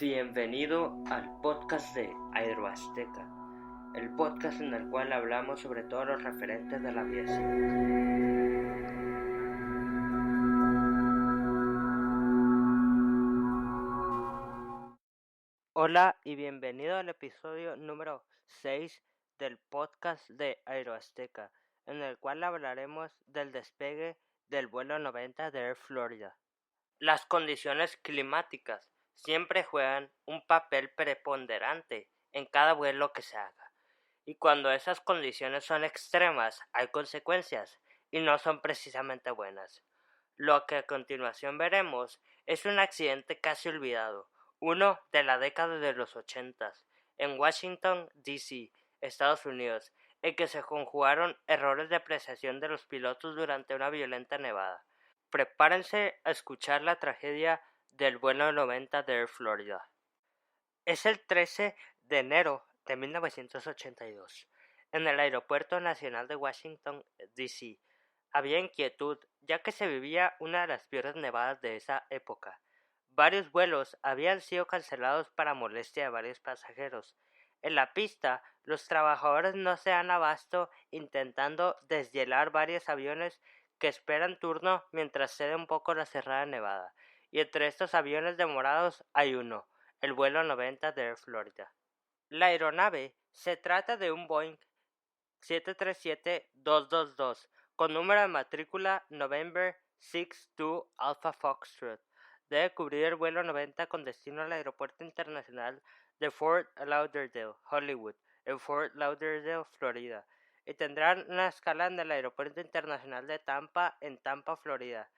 Bienvenido al podcast de Aeroazteca, el podcast en el cual hablamos sobre todos los referentes de la aviación. Hola y bienvenido al episodio número 6 del podcast de Aeroazteca, en el cual hablaremos del despegue del vuelo 90 de Air Florida. Las condiciones climáticas siempre juegan un papel preponderante en cada vuelo que se haga, y cuando esas condiciones son extremas hay consecuencias, y no son precisamente buenas. Lo que a continuación veremos es un accidente casi olvidado, uno de la década de los 80, en Washington, D.C., Estados Unidos, en que se conjugaron errores de apreciación de los pilotos durante una violenta nevada. Prepárense a escuchar la tragedia del vuelo 90 de Air Florida. Es el 13 de enero de 1982. En el Aeropuerto Nacional de Washington, D.C., había inquietud, ya que se vivía una de las peores nevadas de esa época. Varios vuelos habían sido cancelados para molestia de varios pasajeros. En la pista, los trabajadores no se dan abasto intentando deshielar varios aviones que esperan turno mientras cede un poco la cerrada nevada. Y entre estos aviones demorados hay uno, el vuelo 90 de Air Florida. La aeronave se trata de un Boeing 737-222 con número de matrícula November 62 Alpha Foxtrot. Debe cubrir el vuelo 90 con destino al Aeropuerto Internacional de Fort Lauderdale, Hollywood, en Fort Lauderdale, Florida, y tendrán una escala en el Aeropuerto Internacional de Tampa, en Tampa, Florida.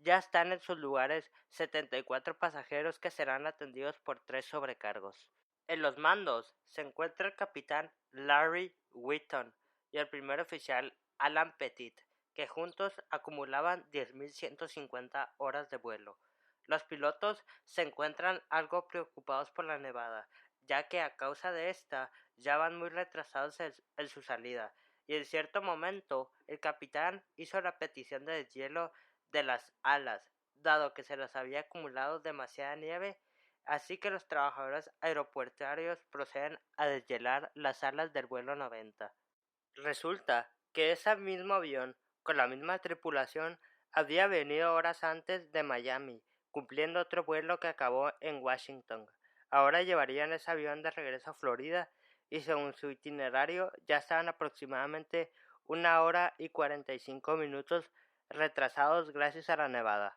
Ya están en sus lugares 74 pasajeros que serán atendidos por 3 sobrecargos. En los mandos se encuentra el capitán Larry Whitton y el primer oficial Alan Pettit, que juntos acumulaban 10.150 horas de vuelo. Los pilotos se encuentran algo preocupados por la nevada, ya que a causa de esta ya van muy retrasados en su salida, y en cierto momento el capitán hizo la petición de deshielo de las alas, dado que se les había acumulado demasiada nieve, así que los trabajadores aeroportuarios proceden a deshielar las alas del vuelo 90. Resulta que ese mismo avión, con la misma tripulación, había venido horas antes de Miami, cumpliendo otro vuelo que acabó en Washington. Ahora llevarían ese avión de regreso a Florida y según su itinerario ya estaban aproximadamente 1 hora y 45 minutos retrasados gracias a la nevada.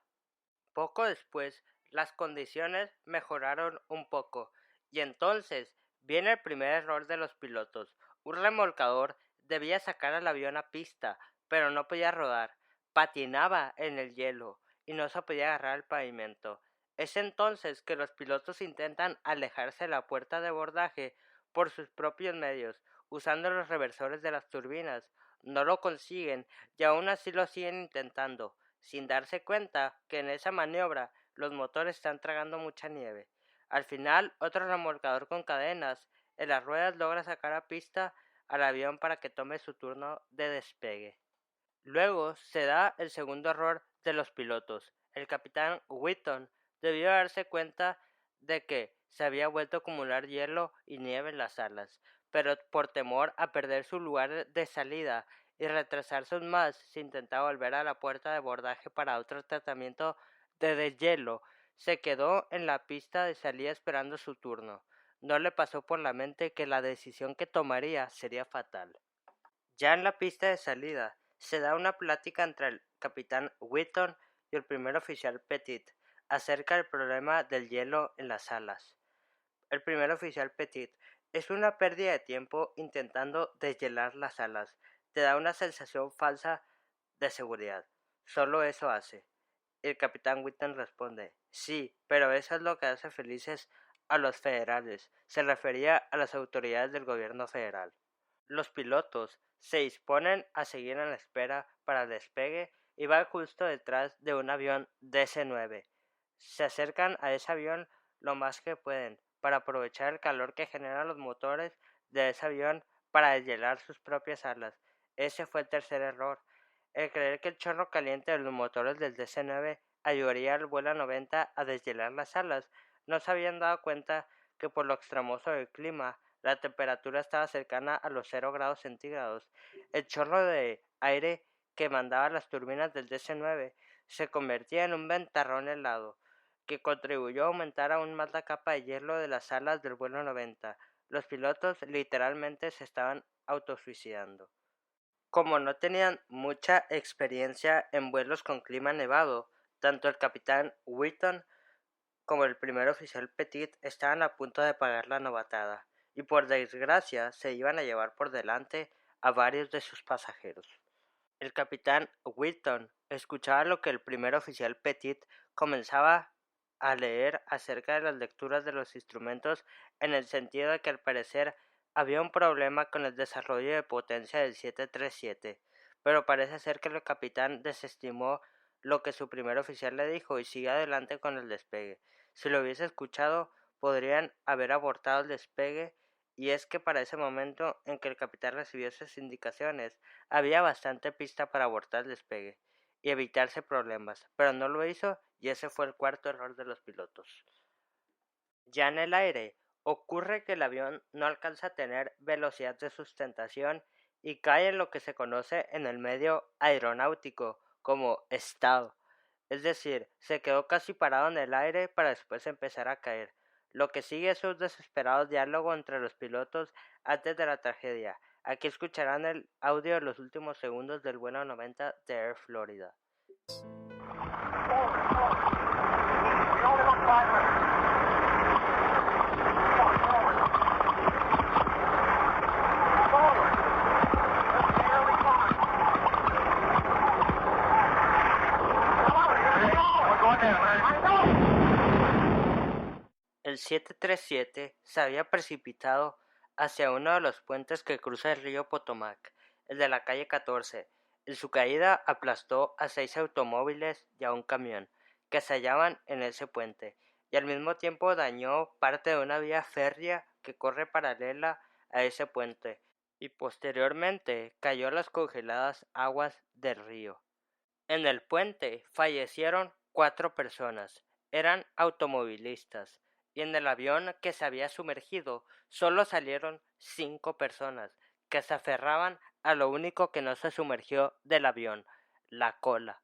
Poco después, las condiciones mejoraron un poco, y entonces viene el primer error de los pilotos. Un remolcador debía sacar al avión a pista, pero no podía rodar, patinaba en el hielo y no se podía agarrar al pavimento. Es entonces que los pilotos intentan alejarse de la puerta de abordaje por sus propios medios, usando los reversores de las turbinas. No lo consiguen y aún así lo siguen intentando, sin darse cuenta que en esa maniobra los motores están tragando mucha nieve. Al final, otro remolcador con cadenas en las ruedas logra sacar a pista al avión para que tome su turno de despegue. Luego se da el segundo error de los pilotos. El capitán Whitton debió darse cuenta de que se había vuelto a acumular hielo y nieve en las alas, pero por temor a perder su lugar de salida y retrasarse aún más, se intentaba volver a la puerta de abordaje para otro tratamiento de deshielo. Se quedó en la pista de salida esperando su turno. No le pasó por la mente que la decisión que tomaría sería fatal. Ya en la pista de salida, se da una plática entre el capitán Whitton y el primer oficial Pettit acerca del problema del hielo en las alas. El primer oficial Pettit: es una pérdida de tiempo intentando deshielar las alas. Te da una sensación falsa de seguridad. Solo eso hace. El capitán Whitton responde: sí, pero eso es lo que hace felices a los federales. Se refería a las autoridades del gobierno federal. Los pilotos se disponen a seguir en la espera para el despegue y van justo detrás de un avión DC-9. Se acercan a ese avión lo más que pueden para aprovechar el calor que generan los motores de ese avión para deshielar sus propias alas. Ese fue el tercer error, el creer que el chorro caliente de los motores del DC-9 ayudaría al vuelo 90 a deshielar las alas. no se habían dado cuenta que por lo extremoso del clima, la temperatura estaba cercana a los 0 grados centígrados. El chorro de aire que mandaba las turbinas del DC-9 se convertía en un ventarrón helado, que contribuyó a aumentar aún más la capa de hielo de las alas del vuelo 90. Los pilotos literalmente se estaban autosuicidando. Como no tenían mucha experiencia en vuelos con clima nevado, tanto el capitán Whitton como el primer oficial Petit estaban a punto de pagar la novatada, y por desgracia se iban a llevar por delante a varios de sus pasajeros. El capitán Whitton escuchaba lo que el primer oficial Petit comenzaba a leer acerca de las lecturas de los instrumentos, en el sentido de que al parecer había un problema con el desarrollo de potencia del 737, pero parece ser que el capitán desestimó lo que su primer oficial le dijo y siguió adelante con el despegue. Si lo hubiese escuchado, podrían haber abortado el despegue, y es que para ese momento en que el capitán recibió esas indicaciones, había bastante pista para abortar el despegue y evitarse problemas, pero no lo hizo, y ese fue el cuarto error de los pilotos. Ya en el aire, ocurre que el avión no alcanza a tener velocidad de sustentación y cae en lo que se conoce en el medio aeronáutico como stall, es decir, se quedó casi parado en el aire para después empezar a caer. Lo que sigue es un desesperado diálogo entre los pilotos antes de la tragedia. Aquí escucharán el audio de los últimos segundos del vuelo 90 de Air Florida. El 737 se había precipitado hacia uno de los puentes que cruza el río Potomac, el de la calle 14. En su caída aplastó a 6 automóviles y a un camión que se hallaban en ese puente, y al mismo tiempo dañó parte de una vía férrea que corre paralela a ese puente, y posteriormente cayó a las congeladas aguas del río. En el puente fallecieron 4 personas, eran automovilistas, y en el avión que se había sumergido solo salieron 5 personas, que se aferraban a lo único que no se sumergió del avión, la cola.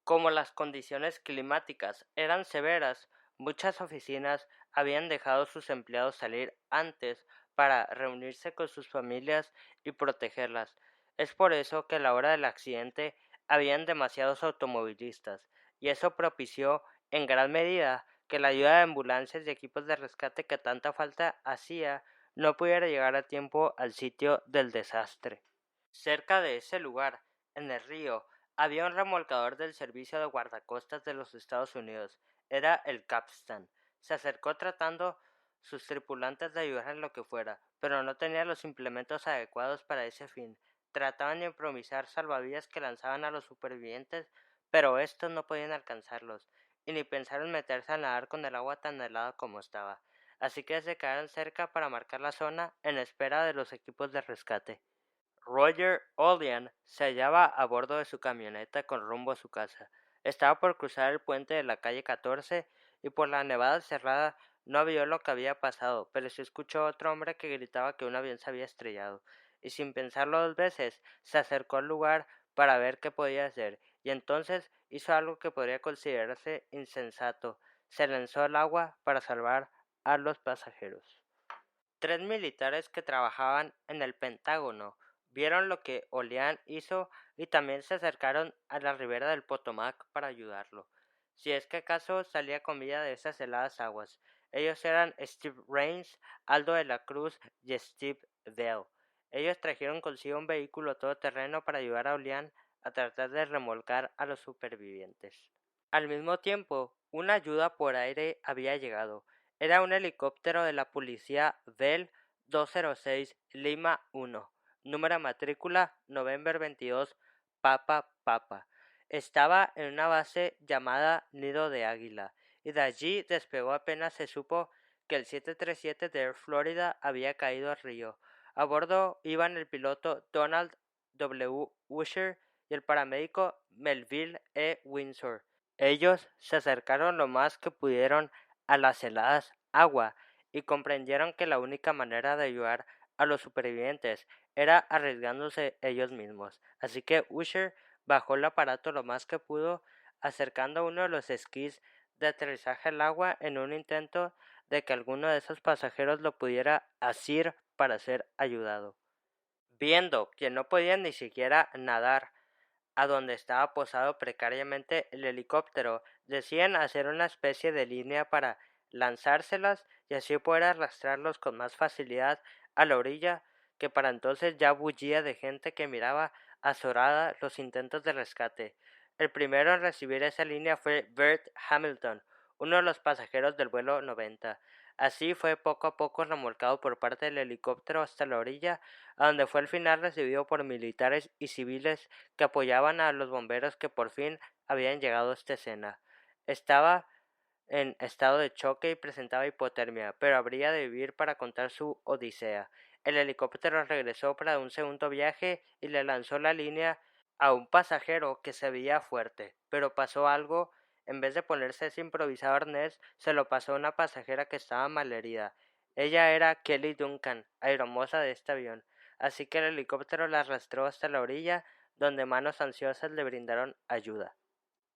Como las condiciones climáticas eran severas, muchas oficinas habían dejado a sus empleados salir antes para reunirse con sus familias y protegerlas. Es por eso que a la hora del accidente habían demasiados automovilistas, y eso propició en gran medida que la ayuda de ambulancias y equipos de rescate que tanta falta hacía no pudiera llegar a tiempo al sitio del desastre. Cerca de ese lugar, en el río, había un remolcador del Servicio de Guardacostas de los Estados Unidos. Era el Capstan. Se acercó tratando sus tripulantes de ayudar en lo que fuera, pero no tenía los implementos adecuados para ese fin. Trataban de improvisar salvavidas que lanzaban a los supervivientes, pero estos no podían alcanzarlos, y ni pensaron meterse a nadar con el agua tan helada como estaba. Así que se quedaron cerca para marcar la zona en espera de los equipos de rescate. Roger Olean se hallaba a bordo de su camioneta con rumbo a su casa. Estaba por cruzar el puente de la calle 14 y por la nevada cerrada no vio lo que había pasado, pero sí escuchó a otro hombre que gritaba que un avión se había estrellado, y sin pensarlo 2 veces se acercó al lugar para ver qué podía hacer, y entonces hizo algo que podría considerarse insensato: se lanzó al agua para salvar a los pasajeros. 3 militares que trabajaban en el Pentágono vieron lo que Olean hizo y también se acercaron a la ribera del Potomac para ayudarlo, si es que acaso salía con vida de esas heladas aguas. Ellos eran Steve Rains, Aldo de la Cruz y Steve Bell. Ellos trajeron consigo un vehículo todoterreno para ayudar a Olean a tratar de remolcar a los supervivientes. Al mismo tiempo, una ayuda por aire había llegado. Era un helicóptero de la policía Bell 206 Lima 1, número de matrícula November 22 Papa Papa. Estaba en una base llamada Nido de Águila, y de allí despegó apenas se supo que el 737 de Air Florida había caído al río. A bordo iban el piloto Donald W. Usher y el paramédico Melville E. Windsor. Ellos se acercaron lo más que pudieron a las heladas agua y comprendieron que la única manera de ayudar a los supervivientes era arriesgándose ellos mismos. Así que Usher bajó el aparato lo más que pudo, acercando uno de los esquís de aterrizaje al agua en un intento de que alguno de esos pasajeros lo pudiera asir para ser ayudado. Viendo que no podían ni siquiera nadar a donde estaba posado precariamente el helicóptero, decían hacer una especie de línea para lanzárselas y así poder arrastrarlos con más facilidad a la orilla, que para entonces ya bullía de gente que miraba azorada los intentos de rescate. El primero en recibir esa línea fue Bert Hamilton, uno de los pasajeros del vuelo 90. Así fue poco a poco remolcado por parte del helicóptero hasta la orilla, a donde fue al final recibido por militares y civiles que apoyaban a los bomberos que por fin habían llegado a esta escena. Estaba en estado de choque y presentaba hipotermia, pero habría de vivir para contar su odisea. El helicóptero regresó para un segundo viaje y le lanzó la línea a un pasajero que se veía fuerte, pero pasó algo. En vez de ponerse ese improvisado arnés, se lo pasó a una pasajera que estaba malherida. Ella era Kelly Duncan, aeromoza de este avión, así que el helicóptero la arrastró hasta la orilla, donde manos ansiosas le brindaron ayuda.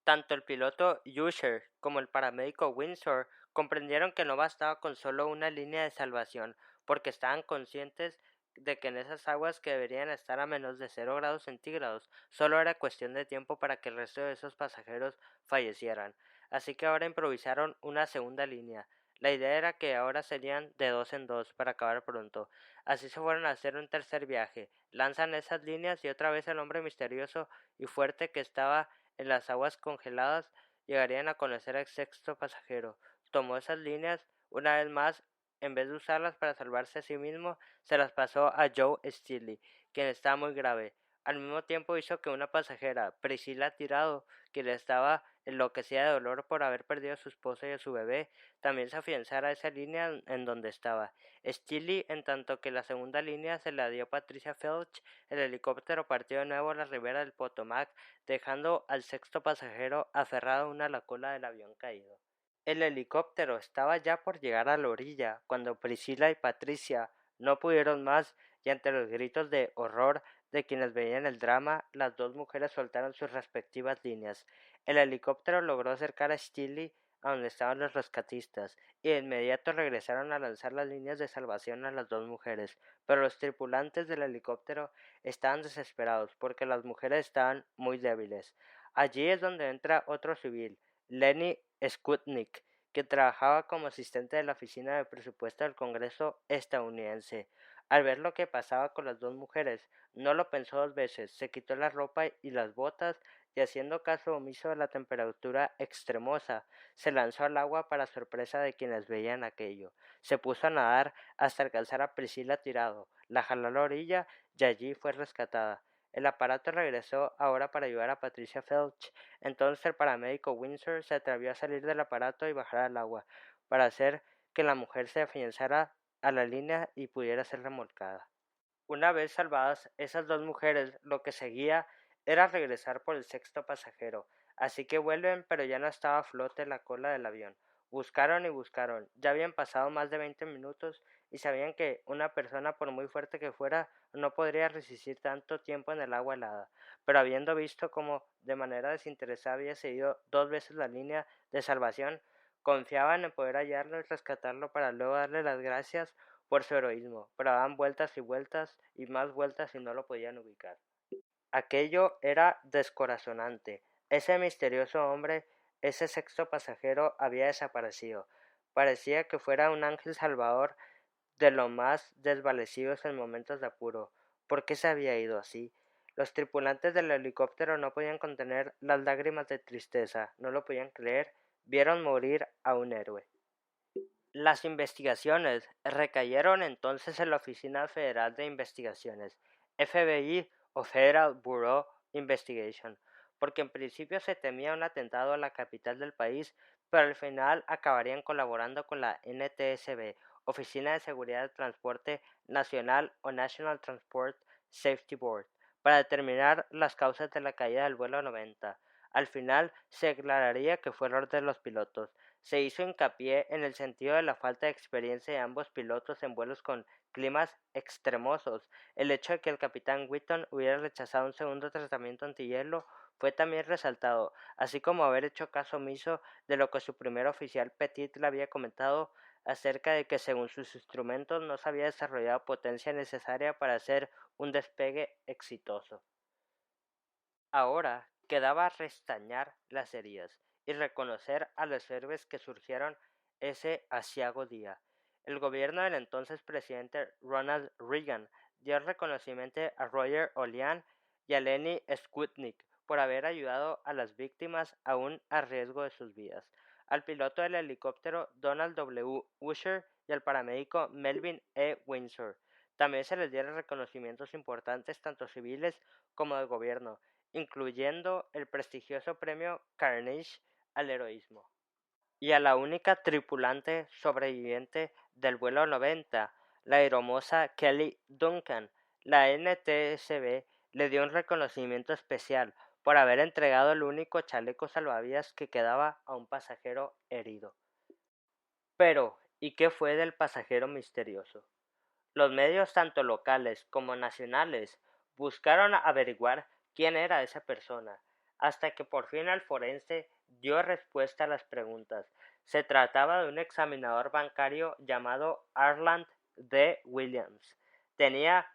Tanto el piloto Usher como el paramédico Windsor comprendieron que no bastaba con solo una línea de salvación, porque estaban conscientes de que en esas aguas que deberían estar a menos de 0 °C solo era cuestión de tiempo para que el resto de esos pasajeros fallecieran. Así que ahora improvisaron una segunda línea. La idea era que ahora serían de dos en dos para acabar pronto. Así se fueron a hacer un tercer viaje. Lanzan esas líneas y otra vez el hombre misterioso y fuerte que estaba en las aguas congeladas llegarían a conocer al sexto pasajero. Tomó esas líneas una vez más, en vez de usarlas para salvarse a sí mismo, se las pasó a Joe Steele, quien estaba muy grave. Al mismo tiempo hizo que una pasajera, Priscilla Tirado, que le estaba enloquecida de dolor por haber perdido a su esposa y a su bebé, también se afianzara a esa línea en donde estaba. Steele, en tanto que la segunda línea se la dio Patricia Felch, el helicóptero partió de nuevo a la ribera del Potomac, dejando al sexto pasajero aferrado aún a la cola del avión caído. El helicóptero estaba ya por llegar a la orilla cuando Priscilla y Patricia no pudieron más y ante los gritos de horror de quienes veían el drama, las dos mujeres soltaron sus respectivas líneas. El helicóptero logró acercar a Steele a donde estaban los rescatistas y de inmediato regresaron a lanzar las líneas de salvación a las dos mujeres, pero los tripulantes del helicóptero estaban desesperados porque las mujeres estaban muy débiles. Allí es donde entra otro civil, Lenny Skutnik, que trabajaba como asistente de la Oficina de Presupuesto del Congreso estadounidense. Al ver lo que pasaba con las dos mujeres, no lo pensó dos veces, se quitó la ropa y las botas y haciendo caso omiso de la temperatura extremosa, se lanzó al agua para sorpresa de quienes veían aquello. Se puso a nadar hasta alcanzar a Priscilla Tirado, la jaló a la orilla y allí fue rescatada. El aparato regresó ahora para ayudar a Patricia Felch. Entonces el paramédico Windsor se atrevió a salir del aparato y bajar al agua, para hacer que la mujer se afianzara a la línea y pudiera ser remolcada. Una vez salvadas esas dos mujeres, lo que seguía era regresar por el sexto pasajero, así que vuelven, pero ya no estaba a flote la cola del avión. Buscaron y buscaron, ya habían pasado más de 20 minutos y sabían que una persona, por muy fuerte que fuera, no podría resistir tanto tiempo en el agua helada, pero habiendo visto cómo de manera desinteresada había seguido dos veces la línea de salvación, confiaban en poder hallarlo y rescatarlo para luego darle las gracias por su heroísmo, pero daban vueltas y vueltas y más vueltas y no lo podían ubicar. Aquello era descorazonante. Ese misterioso hombre, ese sexto pasajero, había desaparecido. Parecía que fuera un ángel salvador de los más desvanecidos en momentos de apuro. ¿Por qué se había ido así? Los tripulantes del helicóptero no podían contener las lágrimas de tristeza, no lo podían creer, vieron morir a un héroe. Las investigaciones recayeron entonces en la Oficina Federal de Investigaciones, FBI o Federal Bureau Investigation, porque en principio se temía un atentado a la capital del país, pero al final acabarían colaborando con la NTSB, Oficina de Seguridad de Transporte Nacional o National Transport Safety Board, para determinar las causas de la caída del vuelo 90. Al final se aclararía que fue error de los pilotos. Se hizo hincapié en el sentido de la falta de experiencia de ambos pilotos en vuelos con climas extremosos. El hecho de que el capitán Whitton hubiera rechazado un segundo tratamiento antihielo fue también resaltado, así como haber hecho caso omiso de lo que su primer oficial Petit le había comentado acerca de que según sus instrumentos no se había desarrollado potencia necesaria para hacer un despegue exitoso. Ahora quedaba restañar las heridas y reconocer a los héroes que surgieron ese aciago día. El gobierno del entonces presidente Ronald Reagan dio reconocimiento a Roger Olian y a Lenny Skutnik por haber ayudado a las víctimas aún a riesgo de sus vidas, al piloto del helicóptero Donald W. Usher y al paramédico Melvin E. Windsor. También se les dieron reconocimientos importantes tanto civiles como de gobierno, incluyendo el prestigioso premio Carnegie al heroísmo. Y a la única tripulante sobreviviente del vuelo 90, la hermosa Kelly Duncan, la NTSB le dio un reconocimiento especial por haber entregado el único chaleco salvavidas que quedaba a un pasajero herido. Pero, ¿y qué fue del pasajero misterioso? Los medios tanto locales como nacionales buscaron averiguar quién era esa persona, hasta que por fin el forense dio respuesta a las preguntas. Se trataba de un examinador bancario llamado Arland D. Williams. Tenía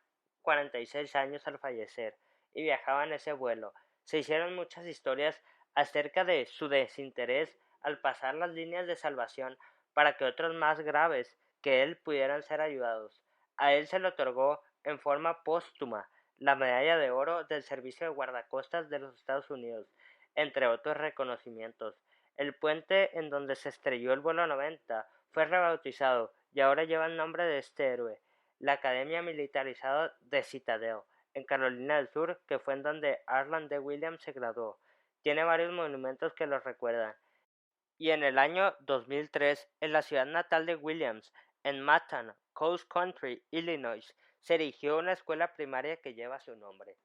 46 años al fallecer y viajaba en ese vuelo. Se hicieron muchas historias acerca de su desinterés al pasar las líneas de salvación para que otros más graves que él pudieran ser ayudados. A él se le otorgó en forma póstuma la Medalla de Oro del Servicio de Guardacostas de los Estados Unidos, entre otros reconocimientos. El puente en donde se estrelló el vuelo 90 fue rebautizado y ahora lleva el nombre de este héroe, la Academia Militarizada de Citadel, en Carolina del Sur, que fue en donde Arland D. Williams se graduó. Tiene varios monumentos que lo recuerdan. Y en el año 2003, en la ciudad natal de Williams, en Mattoon, Coast Country, Illinois, se erigió una escuela primaria que lleva su nombre.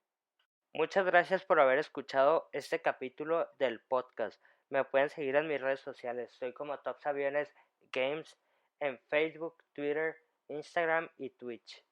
Muchas gracias por haber escuchado este capítulo del podcast. Me pueden seguir en mis redes sociales. Soy como Tops Aviones Games en Facebook, Twitter, Instagram y Twitch.